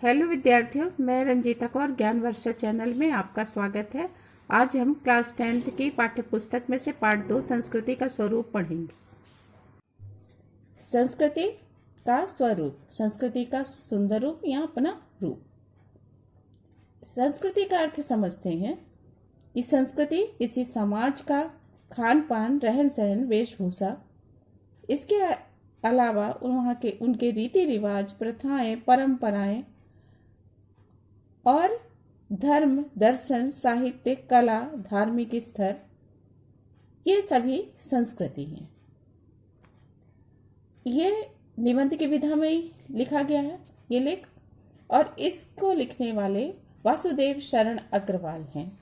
Hello विद्यार्थियों, मैं रंजीता कौर ज्ञान वर्षा चैनल में आपका स्वागत है। आज हम क्लास 10th की पाठ्य पुस्तक में से पाठ 2 संस्कृति का स्वरूप पढ़ेंगे। संस्कृति का स्वरूप, संस्कृति का सुंदर रूप या अपना रूप। संस्कृति का अर्थ समझते हैं कि संस्कृति किसी समाज का खान पान, रहन सहन, वेशभूषा, इसके अलावा वहाँ के उनके रीति रिवाज, प्रथाएं, परंपराएं और धर्म, दर्शन, साहित्य, कला, धार्मिक स्तर, ये सभी संस्कृति हैं। ये निबंध की विधा में ही लिखा गया है ये लेख, और इसको लिखने वाले वासुदेव शरण अग्रवाल हैं।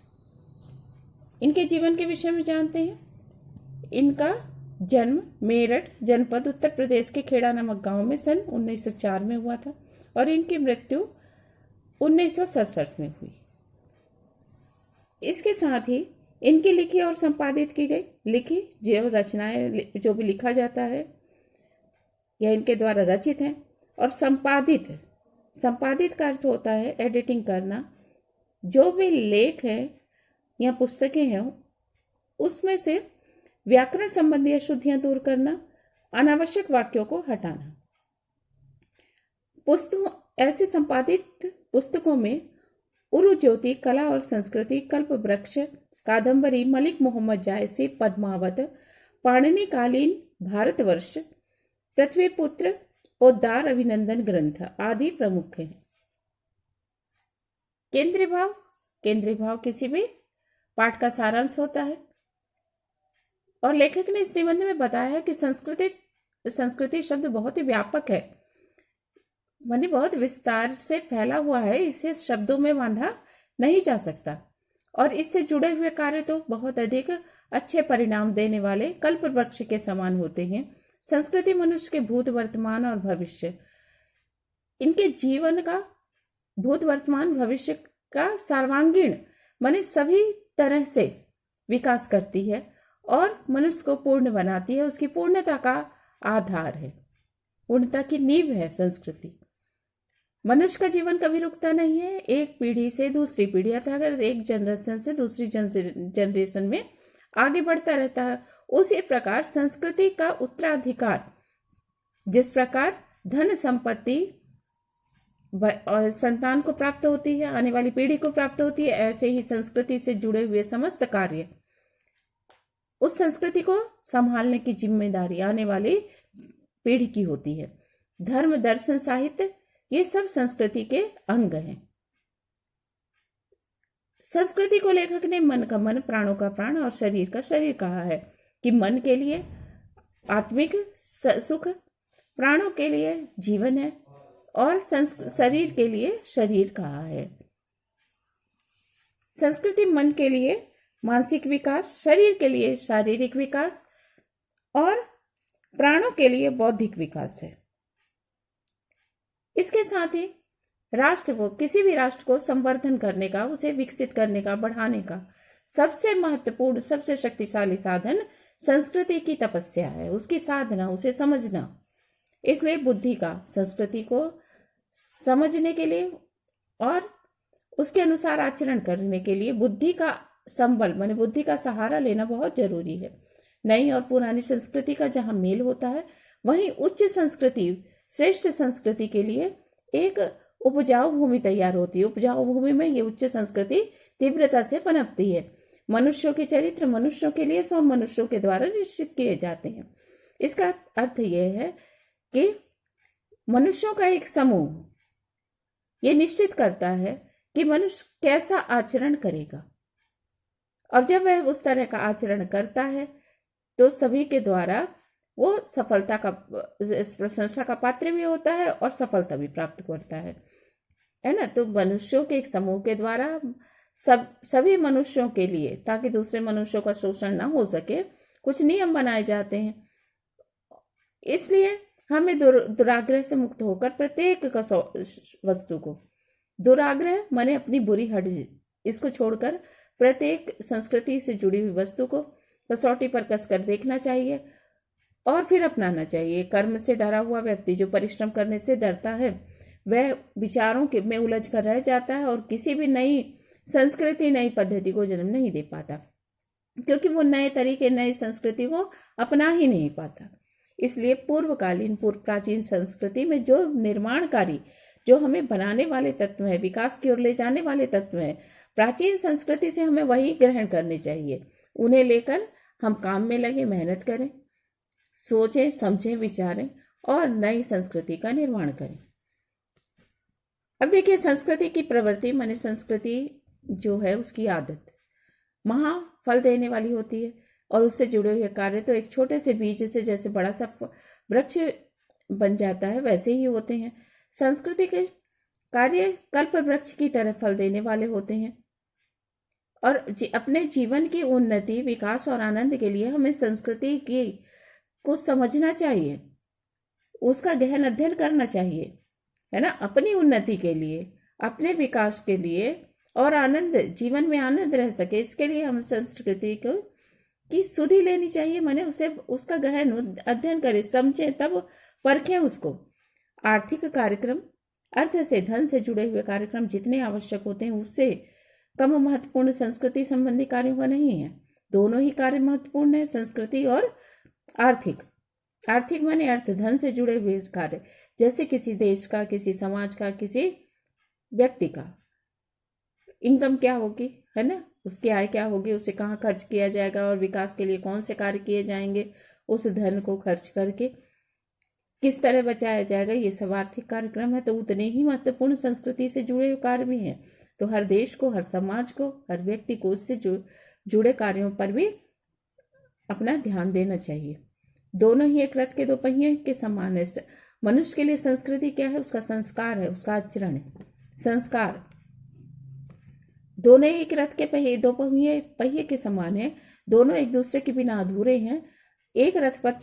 इनके जीवन के विषय में जानते हैं। इनका जन्म मेरठ जनपद उत्तर प्रदेश के खेड़ा नामक गांव में सन 1904 में हुआ था और इनकी मृत्यु 1967 में हुई। इसके साथ ही इनकी लिखी और संपादित की गई लिखी जो रचनाएं, जो भी लिखा जाता है यह इनके द्वारा रचित है। और संपादित का अर्थ होता है एडिटिंग करना। जो भी लेख है या पुस्तकें हैं उसमें से व्याकरण संबंधी अशुद्धियां दूर करना, अनावश्यक वाक्यों को हटाना। ऐसे संपादित पुस्तकों में उरु ज्योति, कला और संस्कृति, कल्प वृक्ष, कादंबरी, मलिक मोहम्मद जायसी, पद्मावत, पाणिनि कालीन भारतवर्ष, पृथ्वी पुत्र, पोद्दार अभिनंदन ग्रंथ आदि प्रमुख हैं। केंद्रीय भाव किसी भी पाठ का सारांश होता है। और लेखक ने इस निबंध में बताया है कि संस्कृति शब्द बहुत ही व्यापक है, माने बहुत विस्तार से फैला हुआ है। इसे शब्दों में बांधा नहीं जा सकता और इससे जुड़े हुए कार्य तो बहुत अधिक अच्छे परिणाम देने वाले कल्प वृक्ष के समान होते हैं। संस्कृति मनुष्य के भूत, वर्तमान और भविष्य, इनके जीवन का भूत, वर्तमान, भविष्य का सर्वांगीण माने सभी तरह से विकास करती है और मनुष्य को पूर्ण बनाती है। उसकी पूर्णता का आधार है, पूर्णता की नींव है संस्कृति। मनुष्य का जीवन कभी रुकता नहीं है। एक पीढ़ी से दूसरी पीढ़ी, अर्थात अगर एक जनरेशन से दूसरी जनरेशन में आगे बढ़ता रहता है। उसी प्रकार संस्कृति का उत्तराधिकार, जिस प्रकार धन संपत्ति और संतान को प्राप्त होती है, आने वाली पीढ़ी को प्राप्त होती है, ऐसे ही संस्कृति से जुड़े हुए समस्त कार्य उस संस्कृति को संभालने की जिम्मेदारी आने वाली पीढ़ी की होती है। धर्म, दर्शन, साहित्य, ये सब संस्कृति के अंग हैं। संस्कृति को लेखक ने मन का मन, प्राणों का प्राण और शरीर का शरीर कहा है कि मन के लिए आत्मिक सुख, प्राणों के लिए जीवन है और शरीर के लिए शरीर कहा है। संस्कृति मन के लिए मानसिक विकास, शरीर के लिए शारीरिक विकास और प्राणों के लिए बौद्धिक विकास है। इसके साथ ही किसी भी राष्ट्र को संवर्धन करने का, उसे विकसित करने का, बढ़ाने का सबसे महत्वपूर्ण, सबसे शक्तिशाली साधन संस्कृति की तपस्या है, उसकी साधना, उसे समझना। इसलिए बुद्धि का संस्कृति को समझने के लिए और उसके अनुसार आचरण करने के लिए बुद्धि का संबल माने बुद्धि का सहारा लेना बहुत जरूरी है। नई और पुरानी संस्कृति का जहां मेल होता है, वहीं उच्च संस्कृति, श्रेष्ठ संस्कृति के लिए एक उपजाऊ भूमि तैयार होती है। उपजाऊ भूमि में ये उच्च संस्कृति तीव्रता से पनपती है। मनुष्यों के चरित्र मनुष्यों के लिए स्वयं मनुष्यों के द्वारा निश्चित किए जाते हैं। इसका अर्थ यह है कि मनुष्यों का एक समूह ये निश्चित करता है कि मनुष्य कैसा आचरण करेगा, और जब वह उस तरह का आचरण करता है तो सभी के द्वारा वो सफलता का, प्रशंसा का पात्र भी होता है और सफलता भी प्राप्त करता है ना। तो मनुष्यों के एक समूह के द्वारा सभी मनुष्यों के लिए, ताकि दूसरे मनुष्यों का शोषण ना हो सके, कुछ नियम बनाए जाते हैं। इसलिए हमें दुराग्रह से मुक्त होकर प्रत्येक वस्तु को, दुराग्रह माने अपनी बुरी हट, इसको छोड़कर प्रत्येक संस्कृति से जुड़ी हुई वस्तु को कसौटी पर कसकर देखना चाहिए और फिर अपनाना चाहिए। कर्म से डरा हुआ व्यक्ति जो परिश्रम करने से डरता है, वह विचारों के में उलझ कर रह जाता है और किसी भी नई संस्कृति, नई पद्धति को जन्म नहीं दे पाता, क्योंकि वो नए तरीके, नई संस्कृति को अपना ही नहीं पाता। इसलिए पूर्वकालीन, पूर्व प्राचीन संस्कृति में जो निर्माणकारी, जो हमें बनाने वाले तत्व है, विकास की ओर ले जाने वाले तत्व है, प्राचीन संस्कृति से हमें वही ग्रहण करने चाहिए। उन्हें लेकर हम काम में लगे, मेहनत करें, सोचें, समझें, विचारें और नई संस्कृति का निर्माण करें। अब देखिए, संस्कृति की प्रवृत्ति माने संस्कृति जो है उसकी आदत महाफल देने वाली होती है, और उससे जुड़े हुए कार्य तो एक छोटे से बीज से जैसे बड़ा सा वृक्ष बन जाता है वैसे ही होते हैं। संस्कृति के कार्य कल्प वृक्ष की तरह फल देने वाले होते हैं, और अपने जीवन की उन्नति, विकास और आनंद के लिए हमें संस्कृति की को समझना चाहिए, उसका गहन अध्ययन करना चाहिए, है ना, अपनी उन्नति के लिए, अपने विकास के लिए और आनंद, जीवन में आनंद रह सके, इसके लिए हम संस्कृति को की सुधि लेनी चाहिए, माने उसे उसका गहन अध्ययन करें, समझें, तब परखें उसको। आर्थिक कार्यक्रम, अर्थ से, धन से जुड़े हुए कार्यक्रम जितने आवश्यक होते हैं उससे कम महत्वपूर्ण संस्कृति संबंधी कार्यों का नहीं है। दोनों ही कार्य महत्वपूर्ण है, संस्कृति और आर्थिक। आर्थिक माने अर्थ, धन से जुड़े हुए कार्य, जैसे किसी देश का, किसी समाज का, किसी व्यक्ति का इनकम क्या होगी, है ना, उसकी आय क्या होगी, उसे कहाँ खर्च किया जाएगा और विकास के लिए कौन से कार्य किए जाएंगे, उस धन को खर्च करके किस तरह बचाया जाएगा, ये सब आर्थिक कार्यक्रम है। तो उतने ही महत्वपूर्ण संस्कृति से जुड़े हुए कार्य भी हैं। तो हर देश को, हर समाज को, हर व्यक्ति को उससे जुड़े कार्यों पर भी अपना ध्यान देना चाहिए। दोनों ही एक रथ के दो पहिए के समान है। मनुष्य के लिए संस्कृति क्या है? उसका संस्कार है, उसका आचरण है। संस्कार दोनों एक रथ के पहिए, दो पहिए के समान है। दोनों एक दूसरे के बिना अधूरे हैं। एक रथ पर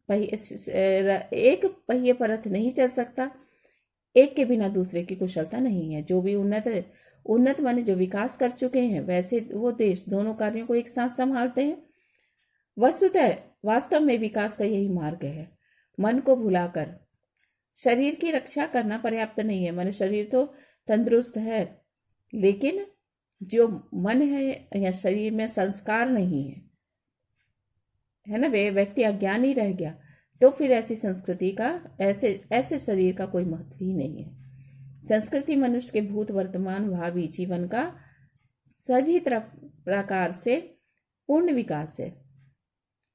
एक पहिए पर रथ नहीं चल सकता, एक के बिना दूसरे की कुशलता नहीं है। जो भी उन्नत माने जो विकास कर चुके हैं, वैसे वो देश दोनों कार्यों को एक साथ संभालते हैं। वस्तुतः वास्तव में विकास का यही मार्ग है। मन को भुलाकर शरीर की रक्षा करना पर्याप्त नहीं है। माने शरीर तो तंदुरुस्त है, लेकिन जो मन है या शरीर में संस्कार नहीं है ना, वे व्यक्ति अज्ञानी रह गया, तो फिर ऐसी संस्कृति का, ऐसे शरीर का कोई महत्व ही नहीं है। संस्कृति मनुष्य के भूत, वर्तमान, भावी जीवन का सभी प्रकार से पूर्ण विकास है।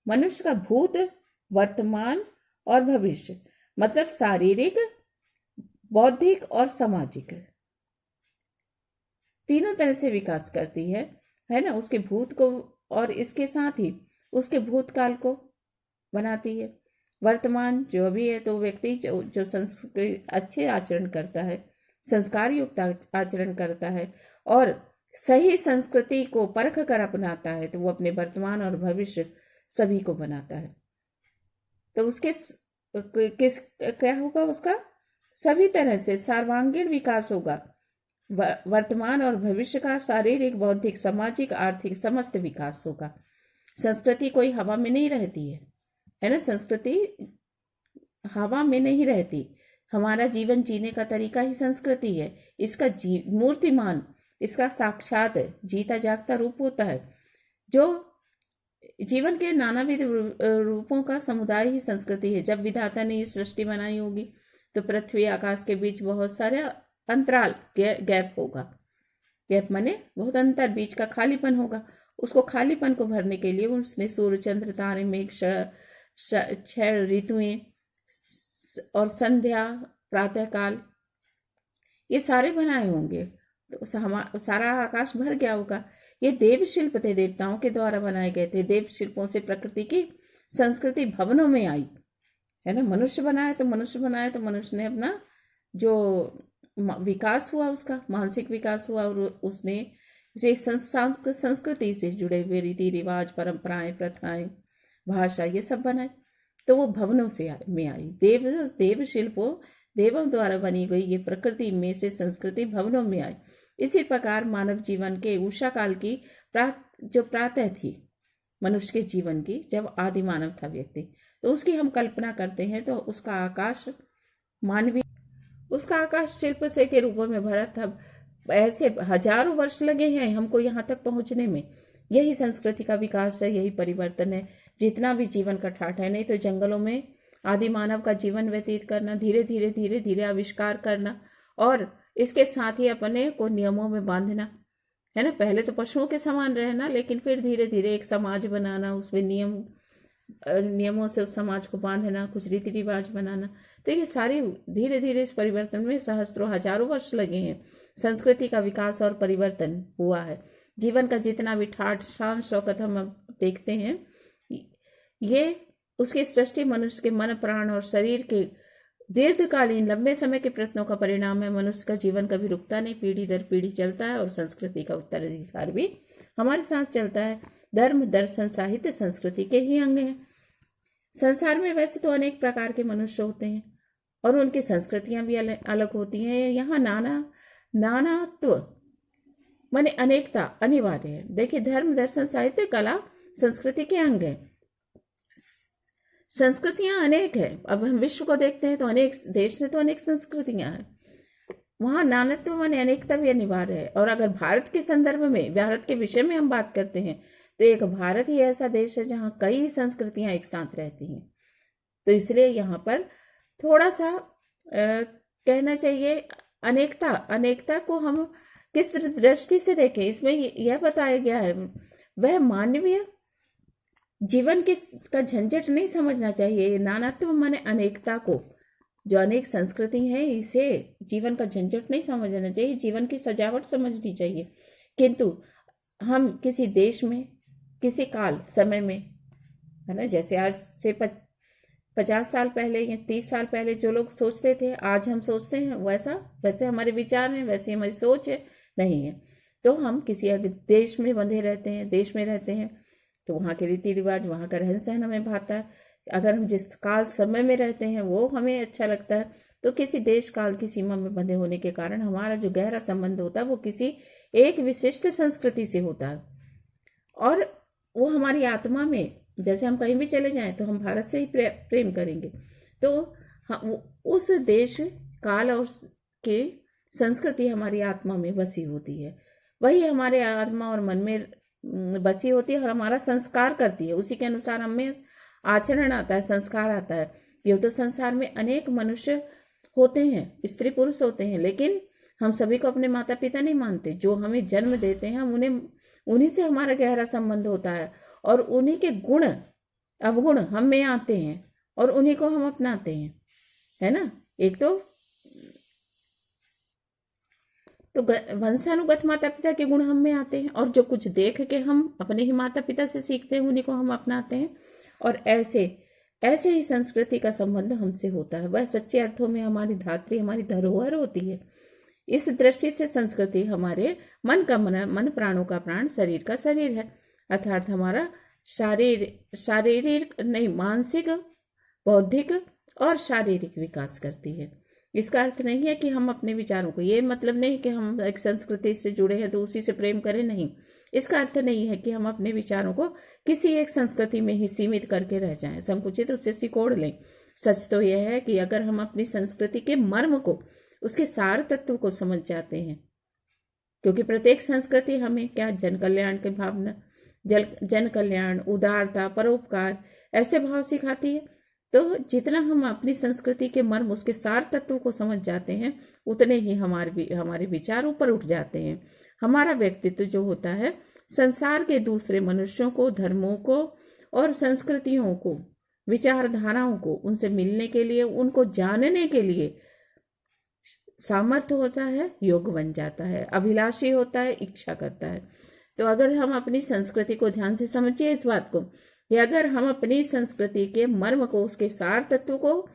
मनुष्य का भूत, वर्तमान और भविष्य मतलब शारीरिक, बौद्धिक और सामाजिक तीनों तरह से विकास करती है ना। उसके भूत को और इसके साथ ही उसके भूतकाल को बनाती है। वर्तमान जो अभी है, तो व्यक्ति जो संस्कृत अच्छे आचरण करता है, संस्कार युक्त आचरण करता है और सही संस्कृति को परख कर अपनाता है, तो वो अपने वर्तमान और भविष्य सभी को बनाता है। तो उसके क्या होगा? उसका सभी तरह से सर्वांगीण विकास होगा। वर्तमान और भविष्य का शारीरिक, बौद्धिक, सामाजिक, आर्थिक समस्त विकास होगा। संस्कृति कोई हवा में नहीं रहती है ना। संस्कृति हवा में नहीं रहती। हमारा जीवन जीने का तरीका ही संस्कृति है। इसका मूर्तिमान, इसका साक्षात जीता जागता रूप होता है। जो जीवन के नानाविध रूपों का समुदाय ही संस्कृति है। जब विधाता ने ये सृष्टि बनाई होगी, तो पृथ्वी आकाश के बीच बहुत सारे अंतराल, गैप होगा। गैप माने बहुत अंतर, बीच का खालीपन होगा। उसको खालीपन को भरने के लिए उसने सूर्य, चंद्र, तारे, मेघ, 6 ऋतुएं और संध्या, प्रातःकाल, ये सारे बनाए होंगे। तो सारा आकाश भर गया होगा। ये देव शिल्प थे, देवताओं के द्वारा बनाए गए थे। देव शिल्पों से प्रकृति की संस्कृति भवनों में आई, है ना। मनुष्य बनाया तो मनुष्य ने अपना जो विकास हुआ, उसका मानसिक विकास हुआ, और उसने इसे संस्कृति से जुड़े हुए रीति रिवाज, परंपराएं, प्रथाएं, भाषा, ये सब बनाए, तो वो भवनों से में आई। देव शिल्पों, देवों द्वारा बनी गई ये प्रकृति में से संस्कृति भवनों में आई। इसी प्रकार मानव जीवन के उषा काल की जो प्रातः थी मनुष्य के जीवन की, जब आदि मानव था व्यक्ति, तो उसकी हम कल्पना करते हैं, तो उसका आकाश मानवीय उसका आकाश शिल्प से के रूप में भरा था। ऐसे हजारों वर्ष लगे हैं हमको यहाँ तक पहुंचने में। यही संस्कृति का विकास है, यही परिवर्तन है। जितना भी जीवन का ठाठ है, नहीं तो जंगलों में आदि मानव का जीवन व्यतीत करना, धीरे धीरे धीरे धीरे आविष्कार करना, और इसके साथ ही अपने को नियमों में बांधना, है ना। पहले तो पशुओं के समान रहना, लेकिन फिर धीरे धीरे एक समाज बनाना, उसमें नियमों से उस समाज को बांधना, कुछ रीति रिवाज बनाना। तो ये सारी धीरे धीरे इस परिवर्तन में सहस्त्रों हजारों वर्ष लगे हैं। संस्कृति का विकास और परिवर्तन हुआ है। जीवन का जितना भी ठाठ शान शौकत हम अब देखते हैं, ये उसकी सृष्टि मनुष्य के मन, प्राण और शरीर के दीर्घकालीन लंबे समय के प्रयत्नों का परिणाम है। मनुष्य का जीवन कभी रुकता नहीं, पीढ़ी दर पीढ़ी चलता है, और संस्कृति का उत्तराधिकार भी हमारे साथ चलता है। धर्म, दर्शन, साहित्य संस्कृति के ही अंग हैं। संसार में वैसे तो अनेक प्रकार के मनुष्य होते हैं और उनकी संस्कृतियां भी अलग होती हैं। यहाँ नानात्व माने अनेकता अनिवार्य है। देखिए, धर्म, दर्शन, साहित्य, कला संस्कृति के अंग है। संस्कृतियां अनेक है। अब हम विश्व को देखते हैं तो अनेक देश में तो अनेक संस्कृतियां हैं। वहां नानात्व माने अनेकता भी अनिवार्य है। और अगर भारत के संदर्भ में, भारत के विषय में हम बात करते हैं, तो एक भारत ही ऐसा देश है जहां कई संस्कृतियां एक साथ रहती हैं। तो इसलिए यहाँ पर थोड़ा सा कहना चाहिए, अनेकता को हम किस दृष्टि से देखें, इसमें यह बताया गया है। वह मानवीय जीवन का झंझट नहीं समझना चाहिए। नानात्व माने अनेकता को, जो अनेक संस्कृति है, इसे जीवन का झंझट नहीं समझना चाहिए, जीवन की सजावट समझनी चाहिए। किंतु हम किसी देश में, किसी काल समय में, है ना, जैसे आज से 50 साल पहले या 30 साल पहले जो लोग सोचते थे, आज हम सोचते हैं वैसे हमारे विचार हैं, वैसे हमारी सोच है, नहीं है। तो हम किसी देश में बंधे रहते हैं, देश में रहते हैं, तो वहाँ के रीति रिवाज, वहाँ का रहन सहन हमें भाता है। अगर हम जिस काल समय में रहते हैं वो हमें अच्छा लगता है, तो किसी देश काल की सीमा में बंधे होने के कारण हमारा जो गहरा संबंध होता है वो किसी एक विशिष्ट संस्कृति से होता है। और वो हमारी आत्मा में, जैसे हम कहीं भी चले जाएं तो हम भारत से ही प्रेम करेंगे। तो उस देश काल और की संस्कृति हमारी आत्मा में बसी होती है, वही हमारे आत्मा और मन में बसी होती है और हमारा संस्कार करती है। उसी के अनुसार हमें आचरण आता है, संस्कार आता है। ये तो संसार में अनेक मनुष्य होते हैं, स्त्री पुरुष होते हैं, लेकिन हम सभी को अपने माता पिता नहीं मानते। जो हमें जन्म देते हैं, हम उन्हीं से हमारा गहरा संबंध होता है, और उन्हीं के गुण अवगुण हम में आते हैं और उन्हीं को हम अपनाते हैं, है ना। एक तो वंशानुगत माता पिता के गुण हम में आते हैं, और जो कुछ देख के हम अपने ही माता पिता से सीखते हैं, उन्हीं को हम अपनाते हैं। और ऐसे ही संस्कृति का संबंध हमसे होता है। वह सच्चे अर्थों में हमारी धात्री, हमारी धरोहर होती है। इस दृष्टि से संस्कृति हमारे मन का मन, प्राणों का प्राण, शरीर का शरीर है। अर्थात हमारा शारीरिक नहीं, मानसिक, बौद्धिक और शारीरिक विकास करती है। इसका अर्थ नहीं है कि हम अपने विचारों को, ये मतलब नहीं कि हम एक संस्कृति से जुड़े हैं तो उसी से प्रेम करें, नहीं। इसका अर्थ नहीं है कि हम अपने विचारों को किसी एक संस्कृति में ही सीमित करके रह जाएं, संकुचित उससे सिकोड़ लें। सच तो यह है कि अगर हम अपनी संस्कृति के मर्म को, उसके सार तत्व को समझ जाते हैं, क्योंकि प्रत्येक संस्कृति हमें क्या, जन कल्याण की भावना, जन कल्याण, उदारता, परोपकार, ऐसे भाव सिखाती है। तो जितना हम अपनी संस्कृति के मर्म, उसके सार तत्व को समझ जाते हैं, उतने ही हमारे विचार ऊपर उठ जाते हैं। हमारा व्यक्तित्व जो होता है, संसार के दूसरे मनुष्यों को, धर्मों को और संस्कृतियों को, विचारधाराओं को, उनसे मिलने के लिए, उनको जानने के लिए सामर्थ्य होता है, योग बन जाता है, अभिलाषी होता है, इच्छा करता है। तो अगर हम अपनी संस्कृति को ध्यान से समझिए इस बात को, कि अगर हम अपनी संस्कृति के मर्म को, उसके सार तत्व को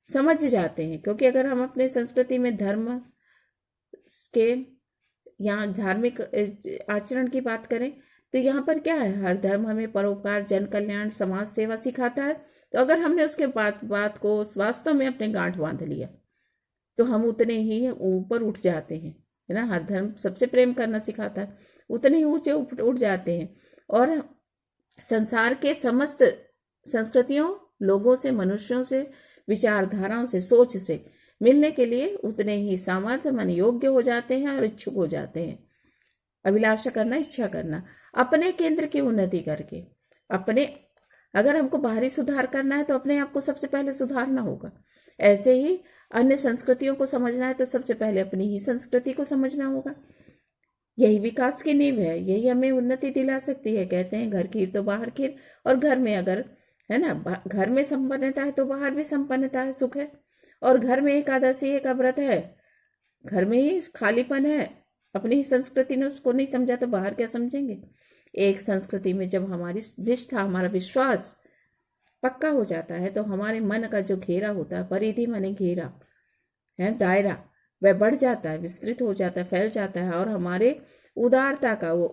समझ जाते हैं, क्योंकि अगर हम अपने संस्कृति में धर्म के या धार्मिक आचरण की बात करें, तो यहाँ पर क्या है, हर धर्म हमें परोपकार, जन कल्याण, समाज सेवा सिखाता है। तो अगर हमने उसके बात को वास्तव में अपने गांठ बांध लिया, तो हम उतने ही ऊपर उठ जाते हैं, है ना। हर धर्म सबसे प्रेम करना सिखाता है, उतने ही ऊंचे उठ जाते हैं, और संसार के समस्त संस्कृतियों, लोगों से, मनुष्यों से, विचारधाराओं से, सोच से मिलने के लिए उतने ही सामर्थ्य मन योग्य हो जाते हैं और इच्छुक हो जाते हैं। अभिलाषा करना, इच्छा करना, अपने केंद्र की उन्नति करके, अपने अगर हमको बाहरी सुधार करना है तो अपने आप को सबसे पहले सुधारना होगा। ऐसे ही अन्य संस्कृतियों को समझना है तो सबसे पहले अपनी ही संस्कृति को समझना होगा। यही विकास की नींव है, यही हमें उन्नति दिला सकती है। कहते हैं घर खीर तो बाहर खीर, और घर में अगर है ना, घर में संपन्नता है तो बाहर भी संपन्नता है, सुख है। और घर में एकादशी एक व्रत है, घर में ही खालीपन है, अपनी ही संस्कृति ने उसको नहीं समझा तो बाहर क्या समझेंगे। एक संस्कृति में जब हमारी निष्ठा, हमारा विश्वास पक्का हो जाता है तो हमारे मन का जो घेरा होता है, परिधि माने घेरा है, दायरा, वह बढ़ जाता है, विस्तृत हो जाता है, फैल जाता है। और हमारे उदारता का वो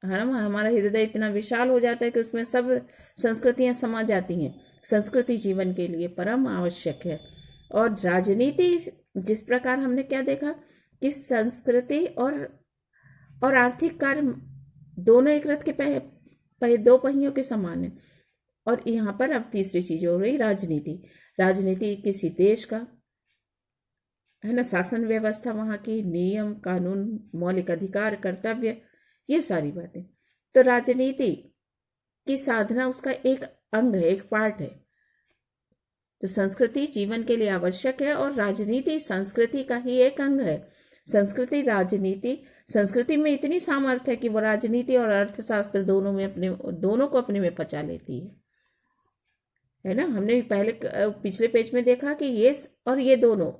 है ना, हमारा हृदय इतना विशाल हो जाता है कि उसमें सब संस्कृतियां समा जाती हैं। संस्कृति जीवन के लिए परम आवश्यक है। और राजनीति, जिस प्रकार हमने क्या देखा कि संस्कृति और आर्थिक कार्य दोनों एक रथ के दो पहियों के समान है। और यहाँ पर अब तीसरी चीज हो रही राजनीति। राजनीति किसी देश का है ना, शासन व्यवस्था, वहां की नियम कानून, मौलिक अधिकार, कर्तव्य, ये सारी बातें। तो राजनीति की साधना उसका एक अंग है, एक पार्ट है। तो संस्कृति जीवन के लिए आवश्यक है और राजनीति संस्कृति का ही एक अंग है। संस्कृति में इतनी सामर्थ्य है कि वो राजनीति और अर्थशास्त्र दोनों को अपने में पचा लेती है ना। हमने पिछले पेज में देखा कि ये दोनों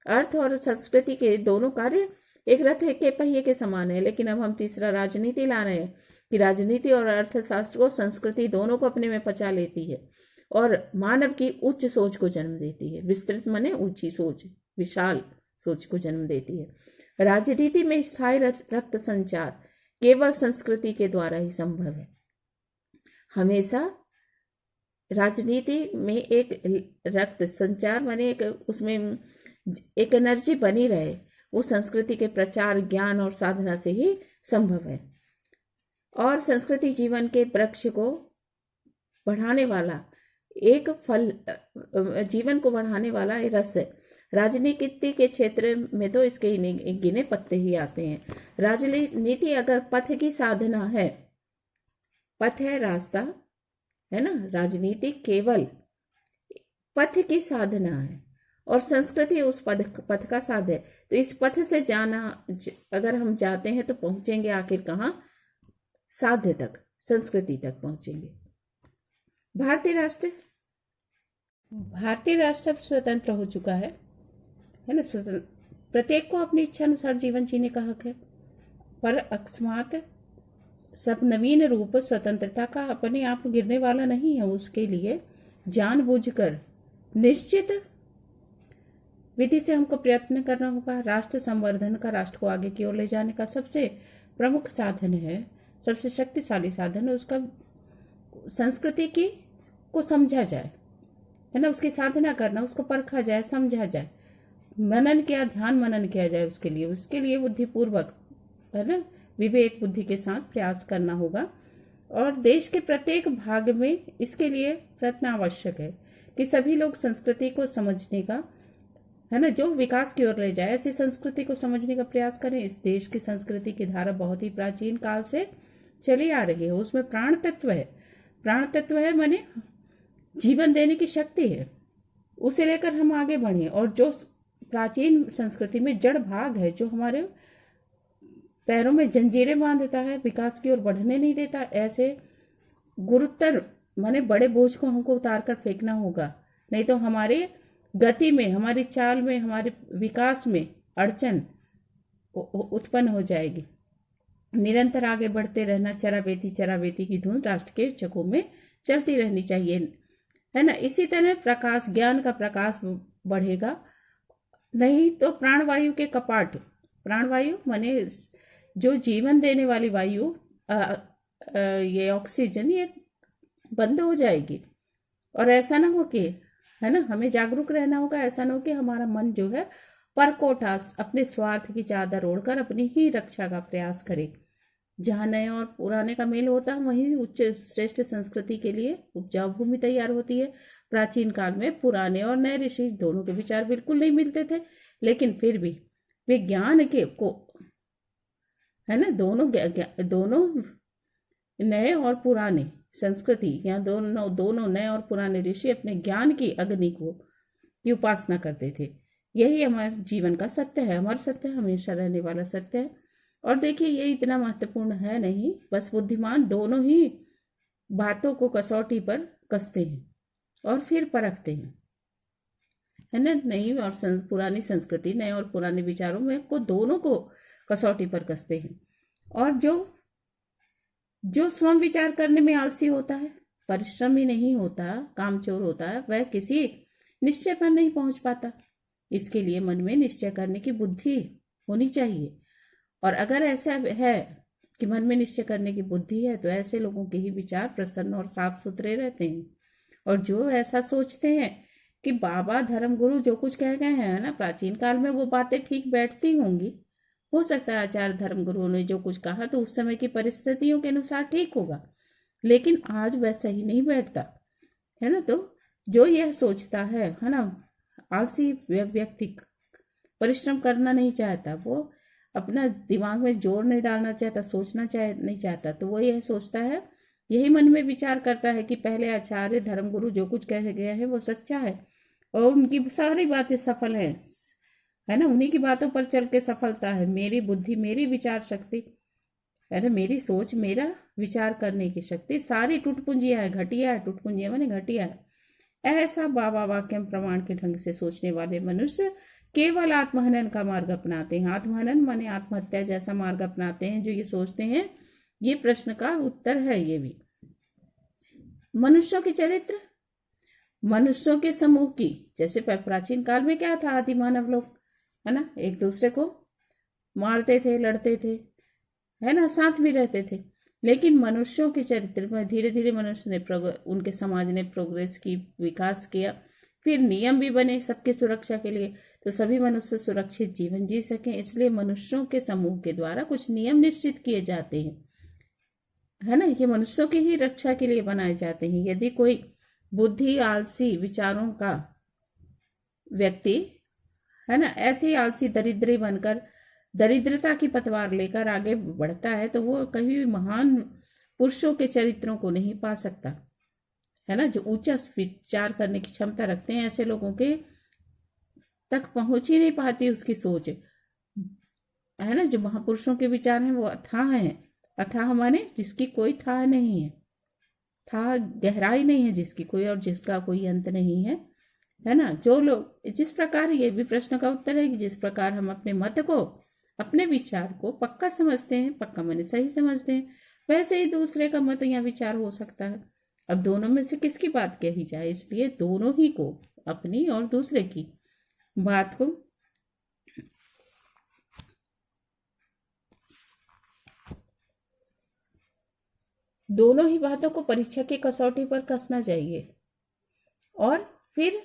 अर्थ और संस्कृति के दोनों कार्य एक रथ के पहिए के समान है। लेकिन अब हम तीसरा राजनीति ला रहे हैं कि राजनीति और अर्थशास्त्र को, संस्कृति दोनों को अपने में पचा लेती है और मानव की उच्च सोच को जन्म देती है। विस्तृत माने ऊंची सोच, विशाल सोच को जन्म देती है। राजनीति में स्थायी रक्त संचार केवल संस्कृति के द्वारा ही संभव है। हमेशा राजनीति में एक रक्त संचार माने उसमें एक एनर्जी बनी रहे, वो संस्कृति के प्रचार, ज्ञान और साधना से ही संभव है। और संस्कृति जीवन के वृक्ष को बढ़ाने वाला एक फल, जीवन को बढ़ाने वाला एक रस है। राजनीति के क्षेत्र में तो इसके गिने पत्ते ही आते हैं। राजनीति अगर पथ की साधना है, पथ है रास्ता, है ना, राजनीति केवल पथ की साधना है और संस्कृति उस पथ का साध है। तो इस पथ से अगर हम जाते हैं तो पहुंचेंगे आखिर कहाँ? साध्य तक, संस्कृति तक पहुंचेंगे। भारतीय राष्ट्र अब स्वतंत्र हो चुका है ना। प्रत्येक को अपनी इच्छा अनुसार जीवन जीने का हक है, पर अकस्मात सब नवीन रूप स्वतंत्रता का अपने आप गिरने वाला नहीं है। उसके लिए जानबूझकर निश्चित विधि से हमको प्रयत्न करना होगा। राष्ट्र संवर्धन का, राष्ट्र को आगे की ओर ले जाने का सबसे प्रमुख साधन है, सबसे शक्तिशाली साधन है उसका संस्कृति को समझा जाए, है ना, उसकी साधना करना, उसको परखा जाए, समझा जाए, ध्यान मनन किया जाए। उसके लिए बुद्धिपूर्वक, है ना, विवेक बुद्धि के साथ प्रयास करना होगा। और देश के प्रत्येक भाग में इसके लिए प्रयत्न आवश्यक है कि सभी लोग संस्कृति को समझने का, है ना, जो विकास की ओर ले जाए, ऐसी संस्कृति को समझने का प्रयास करें। इस देश की संस्कृति की धारा बहुत ही प्राचीन काल से चली आ रही है। उसमें प्राण तत्व है माने जीवन देने की शक्ति है। उसे लेकर हम आगे बढ़े। और जो प्राचीन संस्कृति में जड़ भाग है, जो हमारे पैरों में जंजीरें बांध देता है, विकास की ओर बढ़ने नहीं देता, ऐसे गुरुतर माने बड़े बोझ को हमको उतार कर फेंकना होगा। नहीं तो हमारे गति में, हमारी चाल में, हमारे विकास में अड़चन उत्पन्न हो जाएगी। निरंतर आगे बढ़ते रहना, चरावेती की धुन राष्ट्र के चकों में चलती रहनी चाहिए, है ना। इसी तरह प्रकाश, ज्ञान का प्रकाश बढ़ेगा। नहीं तो प्राणवायु के कपाट, प्राणवायु माने जो जीवन देने वाली वायु, ये ऑक्सीजन, ये बंद हो जाएगी। और ऐसा ना हो कि, है ना, हमें जागरूक रहना होगा। ऐसा ना हो कि हमारा मन जो है परकोटा अपने स्वार्थ की चादर ओढ़कर अपनी ही रक्षा का प्रयास करे। जहाँ नए और पुराने का मेल होता है वहीं उच्च श्रेष्ठ संस्कृति के लिए उपजाऊ भूमि तैयार होती है। प्राचीन काल में पुराने और नए ऋषि दोनों के विचार बिल्कुल नहीं मिलते थे, लेकिन फिर भी वे ज्ञान के को, है ना, दोनों नए और पुराने संस्कृति या दोनों नए और पुराने ऋषि अपने ज्ञान की अग्नि की उपासना करते थे। यही हमारे जीवन का सत्य है, हमारा सत्य हमेशा रहने वाला सत्य है। और देखिए, ये इतना महत्वपूर्ण है नहीं, बस बुद्धिमान दोनों ही बातों को कसौटी पर कसते हैं और फिर परखते हैं, है ना। नई और पुरानी संस्कृति, नए और पुराने विचारों में को दोनों को कसौटी पर कसते हैं। और जो स्वयं विचार करने में आलसी होता है, परिश्रमी नहीं होता, कामचोर होता है, वह किसी निश्चय पर नहीं पहुंच पाता। इसके लिए मन में निश्चय करने की बुद्धि होनी चाहिए। और अगर ऐसा है कि मन में निश्चय करने की बुद्धि है, तो ऐसे लोगों के ही विचार प्रसन्न और साफ सुथरे रहते हैं। और जो ऐसा सोचते हैं कि बाबा धर्मगुरु जो कुछ कह गए हैं ना प्राचीन काल में, वो बातें ठीक बैठती होंगी, हो सकता है आचार्य धर्मगुरुओं ने जो कुछ कहा तो उस समय की परिस्थितियों के अनुसार ठीक होगा, लेकिन आज वैसा ही नहीं बैठता, है ना। तो जो यह सोचता है ना, आलसी व्यक्ति परिश्रम करना नहीं चाहता, वो अपना दिमाग में जोर नहीं डालना चाहता, नहीं चाहता, तो वो यह सोचता है, यही मन में विचार करता है कि पहले आचार्य धर्मगुरु जो कुछ कह गए हैं वो सच्चा है और उनकी सारी बातें सफल है ना, उन्हीं की बातों पर चल के सफलता है। मेरी बुद्धि, मेरी विचार शक्ति, है ना, मेरी सोच, मेरा विचार करने की शक्ति सारी टूटपुंजिया है, घटिया है। टूटपुंजिया माने घटिया है। ऐसा बाबा वाक्यम प्रमाण के ढंग से सोचने वाले मनुष्य केवल आत्महनन का मार्ग अपनाते हैं। आत्महनन माने आत्महत्या जैसा मार्ग अपनाते हैं जो ये सोचते हैं। ये प्रश्न का उत्तर है। ये भी मनुष्यों के चरित्र, मनुष्यों के समूह की, जैसे प्राचीन काल में क्या था, आदि मानव लोग, है ना, एक दूसरे को मारते थे, लड़ते थे, है ना, साथ भी रहते थे। लेकिन मनुष्यों के चरित्र में धीरे धीरे मनुष्य ने उनके समाज ने प्रोग्रेस की, विकास किया, फिर नियम भी बने सबकी सुरक्षा के लिए, तो सभी मनुष्य सुरक्षित जीवन जी सकें, इसलिए मनुष्यों के समूह के द्वारा कुछ नियम निश्चित किए जाते हैं, है ना। ये मनुष्यों की ही रक्षा के लिए बनाए जाते हैं। यदि कोई बुद्धि आलसी विचारों का व्यक्ति, है ना, ऐसे ही आलसी दरिद्री बनकर दरिद्रता की पतवार लेकर आगे बढ़ता है, तो वो कभी भी महान पुरुषों के चरित्रों को नहीं पा सकता, है ना। जो ऊंचा विचार करने की क्षमता रखते हैं, ऐसे लोगों के तक पहुंच ही नहीं पाती उसकी सोच, है ना। जो महापुरुषों के विचार हैं वो अथाह हैं। अथाह माने जिसकी कोई था नहीं है, था गहराई नहीं है जिसकी कोई, और जिसका कोई अंत नहीं है ना। जो लोग जिस प्रकार, ये भी प्रश्न का उत्तर है कि जिस प्रकार हम अपने मत को, अपने विचार को पक्का समझते हैं, पक्का माने सही समझते हैं, वैसे ही दूसरे का मत या विचार हो सकता है। अब दोनों में से किसकी बात कही जाए, इसलिए दोनों ही को, अपनी और दूसरे की बात को, दोनों ही बातों को परीक्षा की कसौटी पर कसना चाहिए और फिर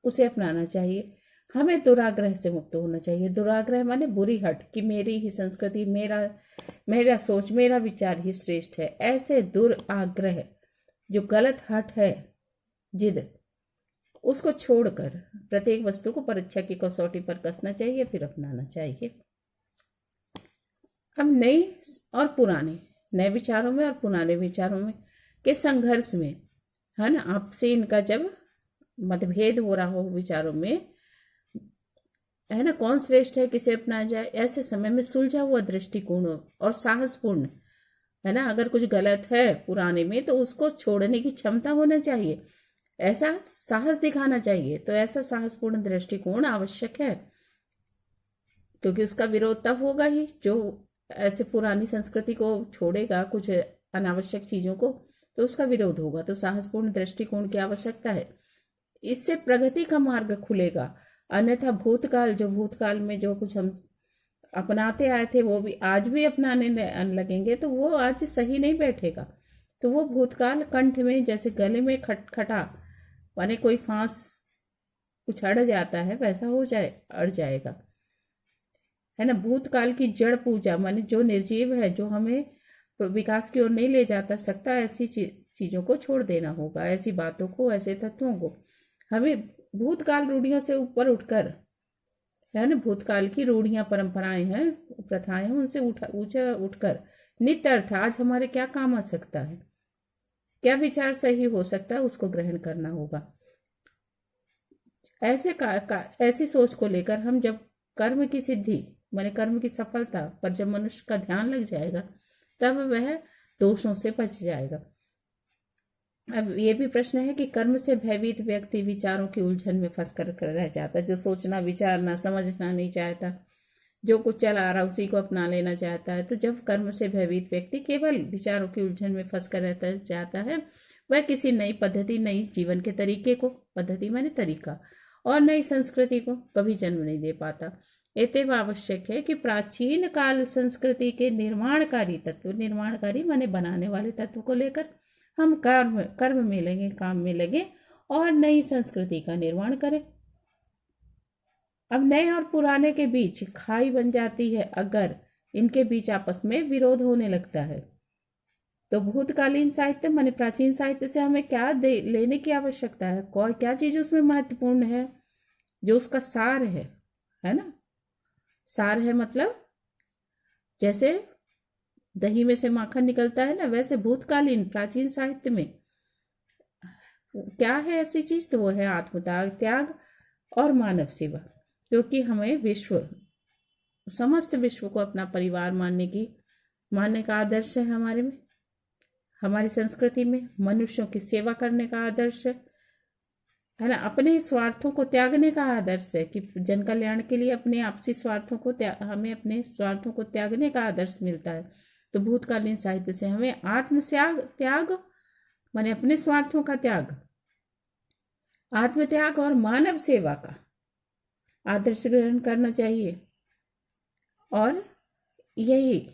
उसे अपनाना चाहिए। हमें दुराग्रह से मुक्त होना चाहिए। दुराग्रह माने बुरी हट, कि मेरी ही संस्कृति, मेरा सोच, मेरा विचार ही श्रेष्ठ है। ऐसे दुराग्रह, जो गलत हट है, जिद, उसको छोड़कर प्रत्येक वस्तु को परीक्षा की कसौटी पर कसना चाहिए, फिर अपनाना चाहिए। अब नए विचारों में और पुराने विचारों में के संघर्ष में, है ना, आपसे इनका जब मतभेद हो रहा हो विचारों में, है ना, कौन श्रेष्ठ है, किसे अपनाया जाए, ऐसे समय में सुलझा हुआ दृष्टिकोण और साहसपूर्ण, है ना, अगर कुछ गलत है पुराने में तो उसको छोड़ने की क्षमता होना चाहिए, ऐसा साहस दिखाना चाहिए। तो ऐसा साहसपूर्ण दृष्टिकोण आवश्यक है, क्योंकि उसका विरोध तब होगा ही जो ऐसे पुरानी संस्कृति को छोड़ेगा, कुछ अनावश्यक चीजों को, तो उसका विरोध होगा। तो साहसपूर्ण दृष्टिकोण की आवश्यकता है। इससे प्रगति का मार्ग खुलेगा। अन्यथा भूतकाल में जो कुछ हम अपनाते आए थे वो भी आज भी अपनाने लगेंगे, तो वो आज सही नहीं बैठेगा। तो वो भूतकाल कंठ में, जैसे गले में खटखटा माने कोई फांस कुछ अड़ जाता है, वैसा अड़ जाएगा। है ना। भूतकाल की जड़ पूजा माने जो निर्जीव है, जो हमें विकास की ओर नहीं ले जाता सकता, ऐसी चीजों को छोड़ देना होगा, ऐसी बातों को, ऐसे तत्वों को। हमें भूतकाल रूढ़ियों से ऊपर उठकर, है ना, भूतकाल की रूढ़ियां परंपराएं हैं, प्रथाएं हैं, उनसे ऊंचा उठकर नित्य अर्थ आज हमारे क्या काम आ सकता है, क्या विचार सही हो सकता है, उसको ग्रहण करना होगा। ऐसी सोच को लेकर हम जब कर्म की सिद्धि माने कर्म की सफलता पर जब मनुष्य का ध्यान लग जाएगा, तब वह दोषों से बच जाएगा। अब ये भी प्रश्न है कि कर्म से भयभीत व्यक्ति विचारों की उलझन में फंस कर रह जाता, जो सोचना विचारना समझना नहीं चाहता, जो कुछ चला आ रहा उसी को अपना लेना चाहता है। तो जब कर्म से भयभीत व्यक्ति केवल विचारों की उलझन में फंस कर रहता जाता है, वह किसी नई पद्धति, नई जीवन के तरीके को, पद्धति माने तरीका, और नई संस्कृति को कभी जन्म नहीं दे पाता। अतएव आवश्यक है कि प्राचीन काल संस्कृति के निर्माणकारी तत्व, निर्माणकारी माने बनाने वाले तत्व को लेकर हम कर्म में लगे, काम में लगे और नई संस्कृति का निर्माण करें। अब नए और पुराने के बीच खाई बन जाती है अगर इनके बीच आपस में विरोध होने लगता है। तो भूतकालीन साहित्य माने प्राचीन साहित्य से हमें क्या लेने की आवश्यकता है, क्या चीज उसमें महत्वपूर्ण है, जो उसका सार है ना। सार है मतलब जैसे दही में से माखन निकलता है ना, वैसे भूतकालीन प्राचीन साहित्य में क्या है ऐसी चीज, तो वो है आत्मत्याग, त्याग और मानव सेवा। क्योंकि हमें समस्त विश्व को अपना परिवार मानने का आदर्श है हमारे में, हमारी संस्कृति में मनुष्यों की सेवा करने का आदर्श है ना। अपने स्वार्थों को त्यागने का आदर्श है कि जन कल्याण के लिए अपने आपसी स्वार्थों को हमें अपने स्वार्थों को त्यागने का आदर्श मिलता है। तो भूतकालीन साहित्य से हमें त्याग माने अपने स्वार्थों का त्याग, आत्मत्याग और मानव सेवा का आदर्श ग्रहण करना चाहिए। और यही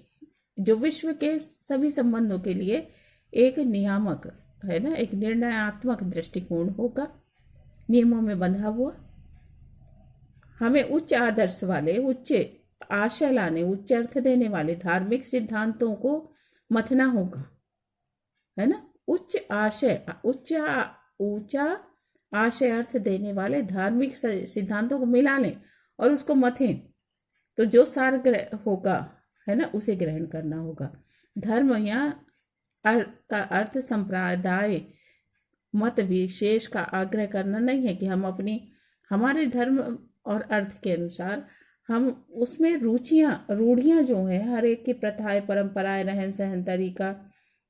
जो विश्व के सभी संबंधों के लिए एक नियामक है ना, एक निर्णयात्मक दृष्टिकोण होगा, नियमों में बंधा हुआ। हमें उच्च आदर्श वाले, उच्च आशय लाने, उच्च अर्थ देने वाले धार्मिक सिद्धांतों को मथना होगा, है ना। ऊंचा आशय अर्थ देने वाले धार्मिक सिद्धांतों को मिला लें और उसको मथें, तो जो सार होगा, है ना, उसे ग्रहण करना होगा। धर्म या अर्थ संप्रदाय मत विशेष का आग्रह करना नहीं है कि हम हमारे धर्म और अर्थ के अनुसार हम उसमें रूढ़ियां जो है, हर एक की प्रथाएं, परंपराएं, रहन सहन, तरीका,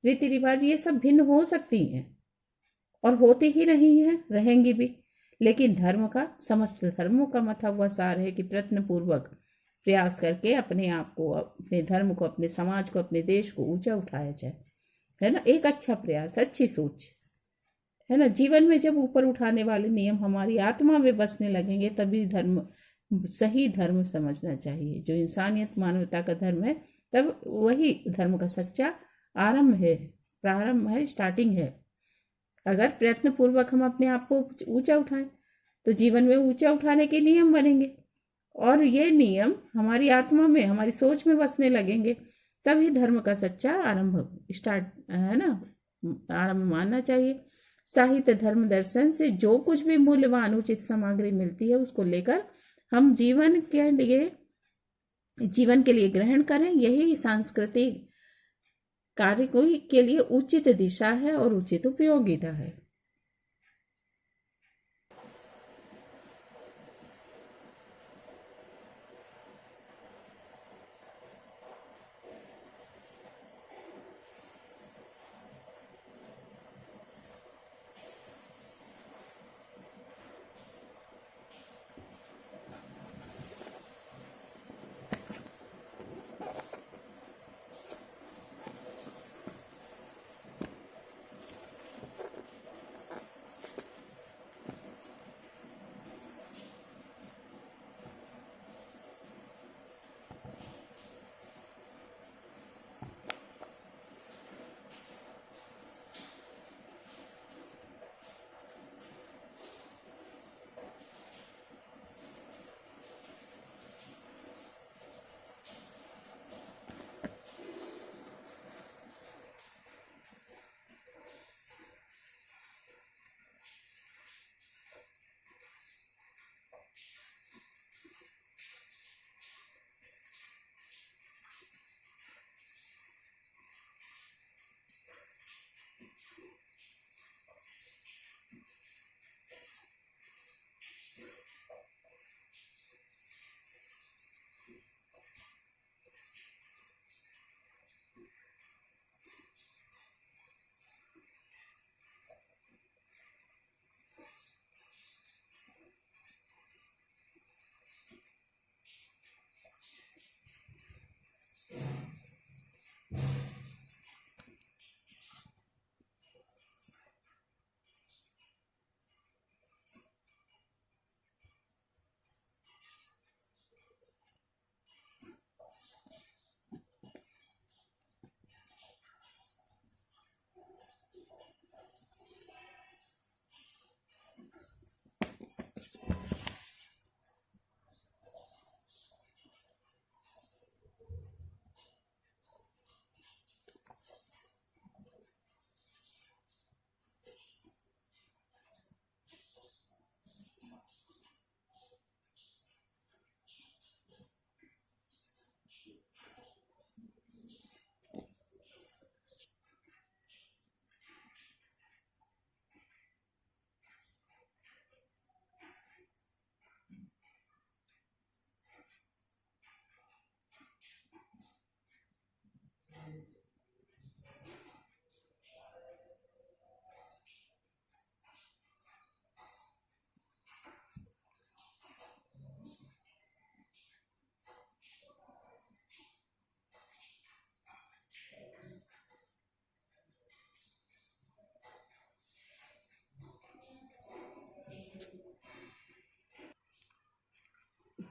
रीति रिवाज, ये सब भिन्न हो सकती हैं और होती ही रही हैं, रहेंगी भी। लेकिन समस्त धर्मों का मथा हुआ सार है कि प्रयत्न पूर्वक प्रयास करके अपने आप को, अपने धर्म को, अपने समाज को, अपने देश को ऊंचा उठाया जाए, है ना। एक अच्छा प्रयास, अच्छी सोच, है ना। जीवन में जब ऊपर उठाने वाले नियम हमारी आत्मा में बसने लगेंगे, तभी सही धर्म समझना चाहिए, जो इंसानियत मानवता का धर्म है। तब वही धर्म का सच्चा प्रारंभ है, स्टार्टिंग है। अगर प्रयत्न पूर्वक हम अपने आप को ऊंचा उठाएं, तो जीवन में ऊंचा उठाने के नियम बनेंगे और ये नियम हमारी आत्मा में, हमारी सोच में बसने लगेंगे, तभी धर्म का सच्चा है ना, आरंभ मानना चाहिए। साहित्य, धर्म, दर्शन से जो कुछ भी मूल्यवान उचित सामग्री मिलती है, उसको लेकर हम जीवन के लिए ग्रहण करें। यही सांस्कृतिक कार्य के लिए उचित दिशा है और उचित उपयोगिता है।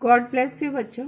गॉड ब्लेस यू बच्चों।